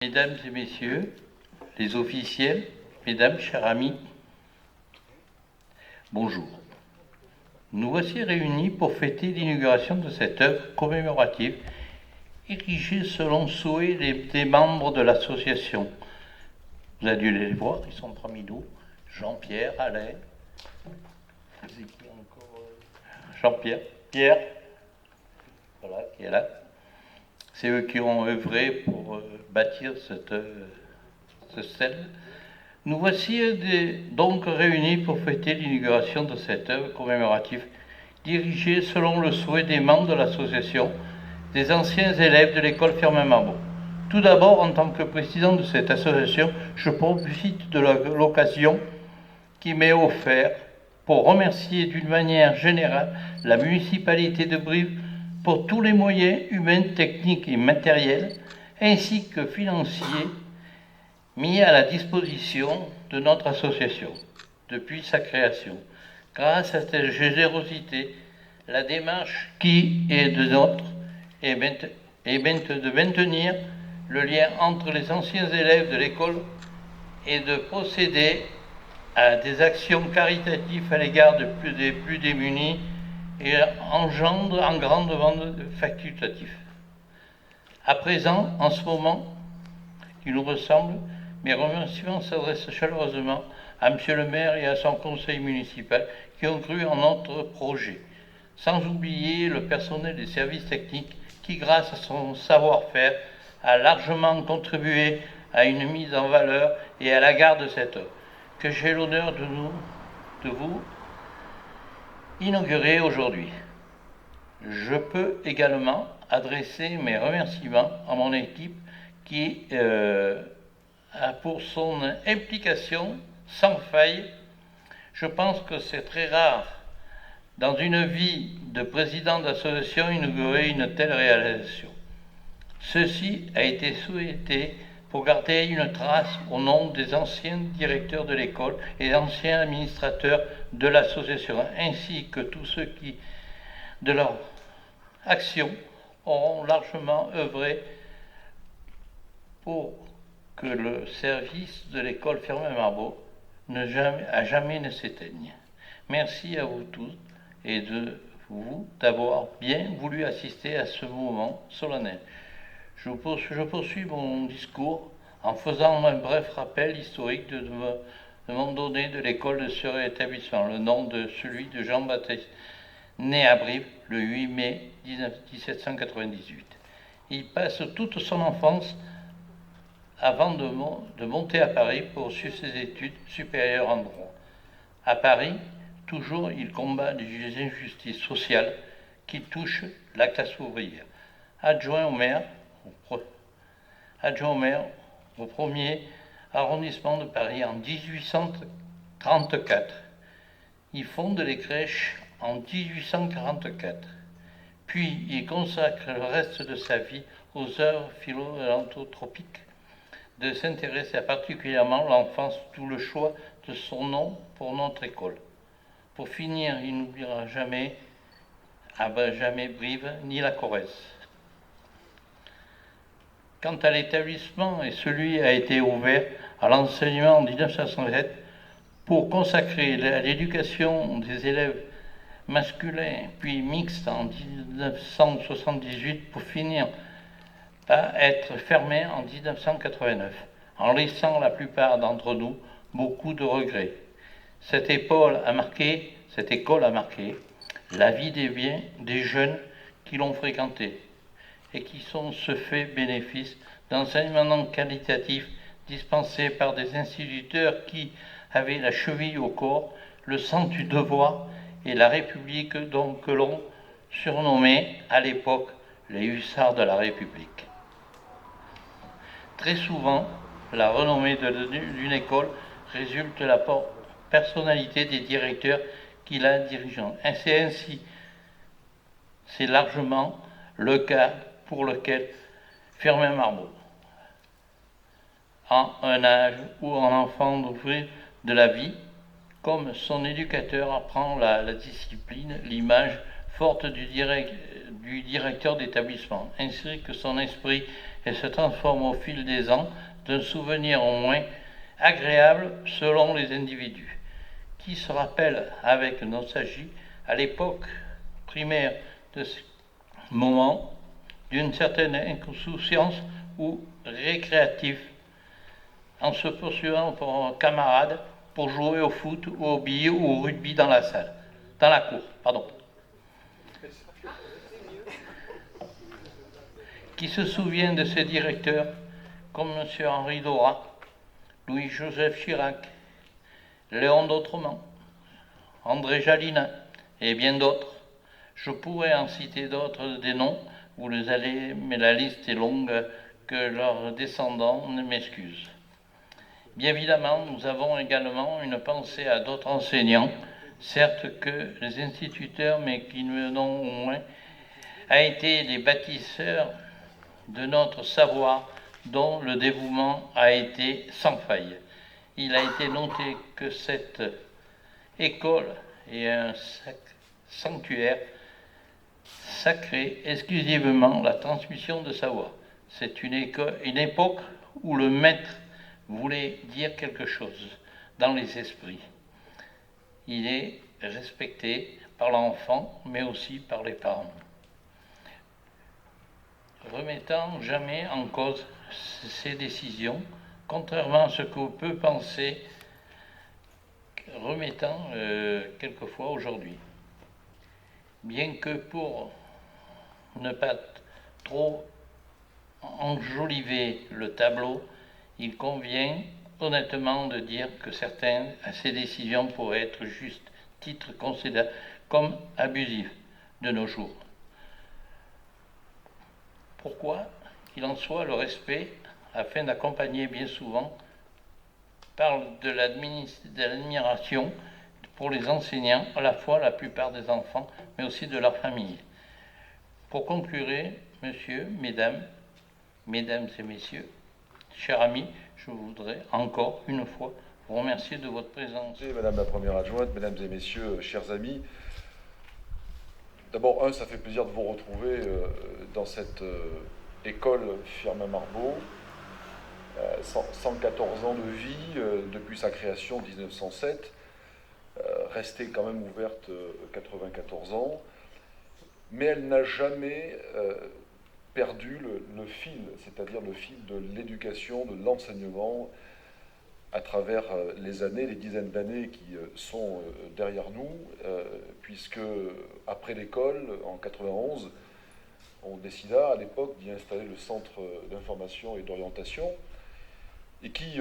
Mesdames et messieurs, les officiels, mesdames, chers amis, bonjour. Nous voici réunis pour fêter l'inauguration de cette œuvre commémorative érigée selon souhait des membres de l'association. Vous avez dû les voir, ils sont parmi nous. Jean-Pierre, Alain, Jean-Pierre, Pierre, voilà, qui est là. C'est eux qui ont œuvré pour bâtir ce stèle. Nous voici donc réunis pour fêter l'inauguration de cette œuvre commémorative dirigée selon le souhait des membres de l'association des anciens élèves de l'école Firmin-Marmot. Tout d'abord, en tant que président de cette association, je profite de l'occasion qui m'est offerte pour remercier d'une manière générale la municipalité de Brive pour tous les moyens humains, techniques et matériels, ainsi que financiers, mis à la disposition de notre association depuis sa création. Grâce à cette générosité, la démarche qui est de notre est de maintenir le lien entre les anciens élèves de l'école et de procéder à des actions caritatives à l'égard des plus démunis et engendre un grand demande facultatif. À présent, en ce moment qui nous ressemble, mes remerciements s'adressent chaleureusement à Monsieur le maire et à son conseil municipal qui ont cru en notre projet, sans oublier le personnel des services techniques qui, grâce à son savoir-faire, a largement contribué à une mise en valeur et à la garde de cette œuvre, que j'ai l'honneur de vous inaugurer aujourd'hui. Je peux également adresser mes remerciements à mon équipe qui a pour son implication sans faille. Je pense que c'est très rare dans une vie de président d'association inaugurer une telle réalisation. Ceci a été souhaité pour garder une trace au nom des anciens directeurs de l'école et anciens administrateurs de l'association, ainsi que tous ceux qui, de leur action, auront largement œuvré pour que le service de l'école Firmin-Marmot jamais ne s'éteigne. Merci à vous tous et de vous d'avoir bien voulu assister à ce moment solennel. Je poursuis mon discours en faisant un bref rappel historique de mon donné de l'école de ce rétablissement, le nom de celui de Jean-Baptiste, né à Brive le 8 mai 1798. Il passe toute son enfance avant de monter à Paris pour poursuivre ses études supérieures en droit. À Paris, toujours, il combat les injustices sociales qui touchent la classe ouvrière. Adjoint au maire au premier arrondissement de Paris en 1834. Il fonde les crèches en 1844. Puis il consacre le reste de sa vie aux œuvres philanthropiques, de s'intéresser particulièrement à l'enfance, d'où le choix de son nom pour notre école. Pour finir, il n'oubliera jamais Brive ni la Corrèze. Quant à l'établissement, celui a été ouvert à l'enseignement en 1907 pour consacrer l'éducation des élèves masculins puis mixtes en 1978 pour finir par être fermé en 1989, en laissant la plupart d'entre nous beaucoup de regrets. Cette école a marqué la vie des jeunes qui l'ont fréquenté et qui sont ce fait bénéfice d'enseignements qualitatifs dispensés par des instituteurs qui avaient la cheville au corps, le sens du devoir et la République que l'on surnommait à l'époque les hussards de la République. Très souvent, la renommée d'une école résulte de la personnalité des directeurs qui la dirigent. C'est largement le cas pour lequel Firmin-Marmot, en un âge où un enfant d'ouvrir de la vie, comme son éducateur apprend la discipline, l'image forte du directeur d'établissement, ainsi que son esprit, et se transforme au fil des ans d'un souvenir au moins agréable selon les individus, qui se rappellent avec nostalgie à l'époque primaire de ce moment d'une certaine insouciance ou récréatif, en se poursuivant pour un camarade pour jouer au foot ou au billet ou au rugby dans la salle, dans la cour, pardon. Qui se souvient de ces directeurs comme M. Henri Dorat, Louis-Joseph Chirac, Léon d'Autremont, André Jalina et bien d'autres. Je pourrais en citer d'autres des noms, vous les allez, mais la liste est longue, que leurs descendants ne m'excusent. Bien évidemment, nous avons également une pensée à d'autres enseignants, certes que les instituteurs, mais qui n'ont au moins a été les bâtisseurs de notre savoir dont le dévouement a été sans faille. Il a été noté que cette école est un sanctuaire sacré exclusivement la transmission de savoir. C'est une époque où le maître voulait dire quelque chose dans les esprits. Il est respecté par l'enfant, mais aussi par les parents. Remettant jamais en cause ces décisions, contrairement à ce qu'on peut penser, remettant quelquefois aujourd'hui. Bien que pour ne pas trop enjoliver le tableau, il convient honnêtement de dire que certaines de ces décisions pourraient être juste titres considérés comme abusifs de nos jours. Pourquoi qu'il en soit, le respect, afin d'accompagner bien souvent, parle de l'admiration pour les enseignants, à la fois la plupart des enfants, mais aussi de leur famille. Pour conclure, monsieur, mesdames et messieurs, chers amis, je voudrais encore une fois vous remercier de votre présence. Madame la première adjointe, mesdames et messieurs, chers amis, d'abord, ça fait plaisir de vous retrouver dans cette école Firmin-Marbault. 114 ans de vie depuis sa création en 1907, restée quand même ouverte 94 ans, mais elle n'a jamais perdu le fil, c'est-à-dire le fil de l'éducation, de l'enseignement, à travers les années, les dizaines d'années qui sont derrière nous, puisque après l'école, en 91, on décida à l'époque d'y installer le centre d'information et d'orientation, et qui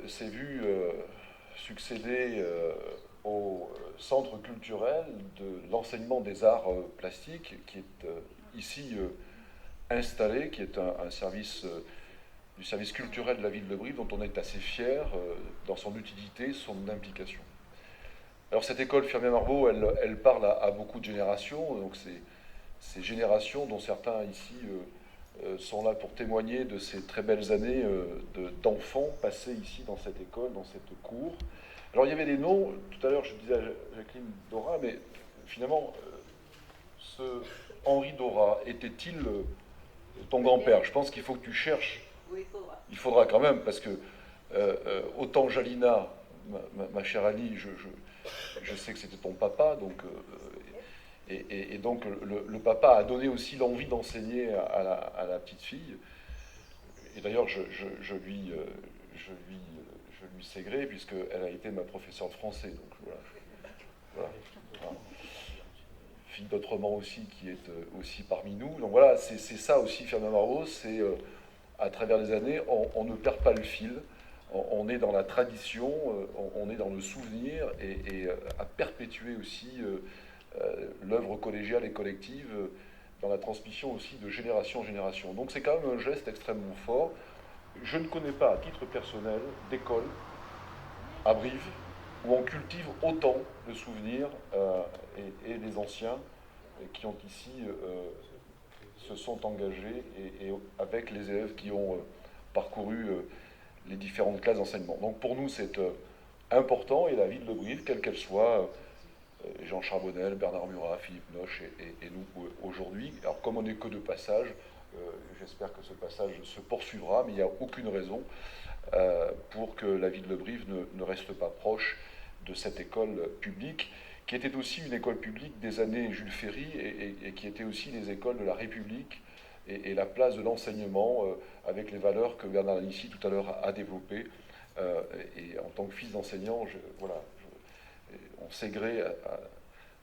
s'est vu succéder au centre culturel de l'enseignement des arts plastiques, qui est ici installé, qui est un service du service culturel de la ville de Brive, dont on est assez fier dans son utilité, son implication. Alors cette école Firmin-Marbault, elle parle à beaucoup de générations, donc ces générations dont certains ici sont là pour témoigner de ces très belles années d'enfants passés ici dans cette école, dans cette cour. Alors il y avait des noms, tout à l'heure je disais à Jacqueline Dorat, mais finalement, ce Henri Dorat était-il ton grand-père? Je pense qu'il faut que tu cherches. Oui, il faudra. Il faudra quand même, parce que autant Jalina, ma chère Ali, je sais que c'était ton papa, donc, et donc le papa a donné aussi l'envie d'enseigner à la petite fille. Et d'ailleurs, je lui sais gré, puisqu'elle a été ma professeure de français. Donc voilà. Fille d'Autremont aussi, qui est aussi parmi nous. Donc voilà, c'est ça aussi, Firmin-Marbault, c'est à travers les années, on ne perd pas le fil, on est dans la tradition, on est dans le souvenir, et à perpétuer aussi l'œuvre collégiale et collective dans la transmission aussi de génération en génération. Donc c'est quand même un geste extrêmement fort. Je ne connais pas, à titre personnel, d'école à Brive où on cultive autant de souvenirs et les anciens qui ont ici se sont engagés et avec les élèves qui ont parcouru les différentes classes d'enseignement. Donc pour nous c'est important, et la ville de Brive, quelle qu'elle soit, Jean Charbonnel, Bernard Murat, Philippe Noche et nous aujourd'hui. Alors comme on n'est que de passage, j'espère que ce passage se poursuivra, mais il n'y a aucune raison pour que la ville de Brive ne reste pas proche de cette école publique, qui était aussi une école publique des années Jules Ferry et qui était aussi des écoles de la République et la place de l'enseignement avec les valeurs que Bernard Lanissi tout à l'heure a développées. Et en tant que fils d'enseignant, on s'est gré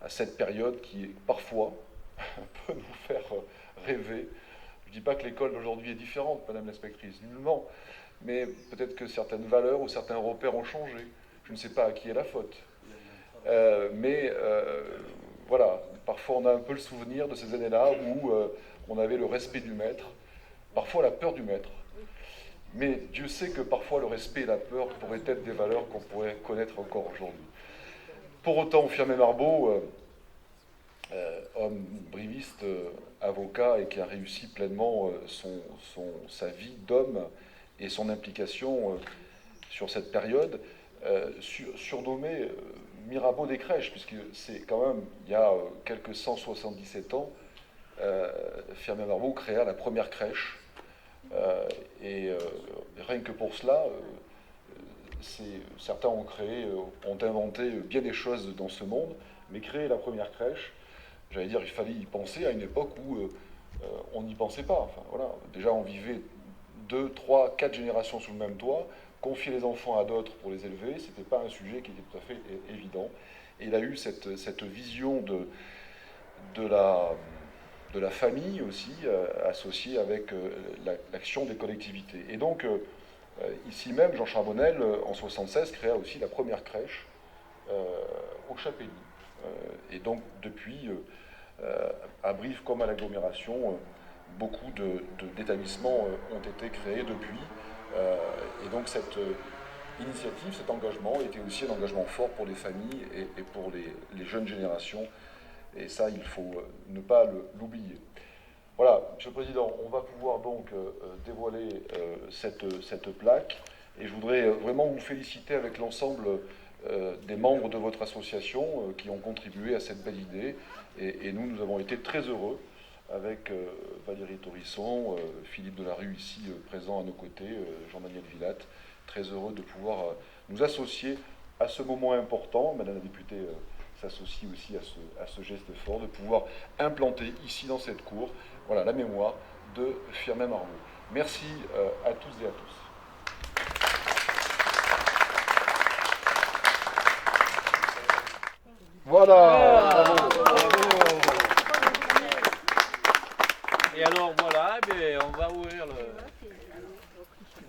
à cette période qui parfois peut nous faire rêver. Je ne dis pas que l'école d'aujourd'hui est différente, Madame l'inspectrice, nullement, mais peut-être que certaines valeurs ou certains repères ont changé. Je ne sais pas à qui est la faute. Voilà, parfois on a un peu le souvenir de ces années-là où on avait le respect du maître, parfois la peur du maître. Mais Dieu sait que parfois le respect et la peur pourraient être des valeurs qu'on pourrait connaître encore aujourd'hui. Pour autant, Firmin-Marbaud, homme briviste, avocat, et qui a réussi pleinement sa vie d'homme et son implication sur cette période, surnommé Mirabeau des crèches, puisque c'est quand même, il y a quelques 177 ans, Firmin-Marbaud créa la première crèche. Rien que pour cela, certains ont inventé bien des choses dans ce monde, mais créer la première crèche, j'allais dire, il fallait y penser à une époque où on n'y pensait pas. Enfin, voilà. Déjà, on vivait 2, 3, 4 générations sous le même toit. Confier les enfants à d'autres pour les élever, ce n'était pas un sujet qui était tout à fait évident. Et il a eu cette vision de la famille aussi, associée avec l'action des collectivités. Et donc, ici même, Jean Charbonnel, en 1976, créa aussi la première crèche au Chapény. Et donc, depuis, à Brive comme à l'agglomération, beaucoup d'établissements ont été créés depuis. Et donc, cette initiative, cet engagement était aussi un engagement fort pour les familles et pour les jeunes générations. Et ça, il faut ne pas l'oublier. Voilà, Monsieur le Président, on va pouvoir donc dévoiler cette plaque. Et je voudrais vraiment vous féliciter avec l'ensemble des membres de votre association qui ont contribué à cette belle idée. Et nous avons été très heureux avec Valérie Torisson, Philippe Delarue ici présent à nos côtés, Jean-Daniel Villatte, très heureux de pouvoir nous associer à ce moment important. Madame la députée s'associe aussi à ce geste fort de pouvoir implanter ici dans cette cour, voilà, la mémoire de Firmin-Marbaud. Merci à tous et à tous. Voilà, bravo. Et alors voilà, eh on va ouvrir le...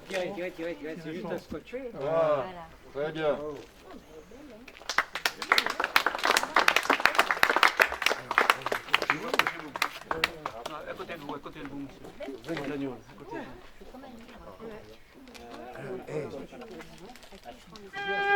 Tirez, c'est juste un scotch. Voilà, très bien. À côté de vous, monsieur. L'agneau, à côté de vous.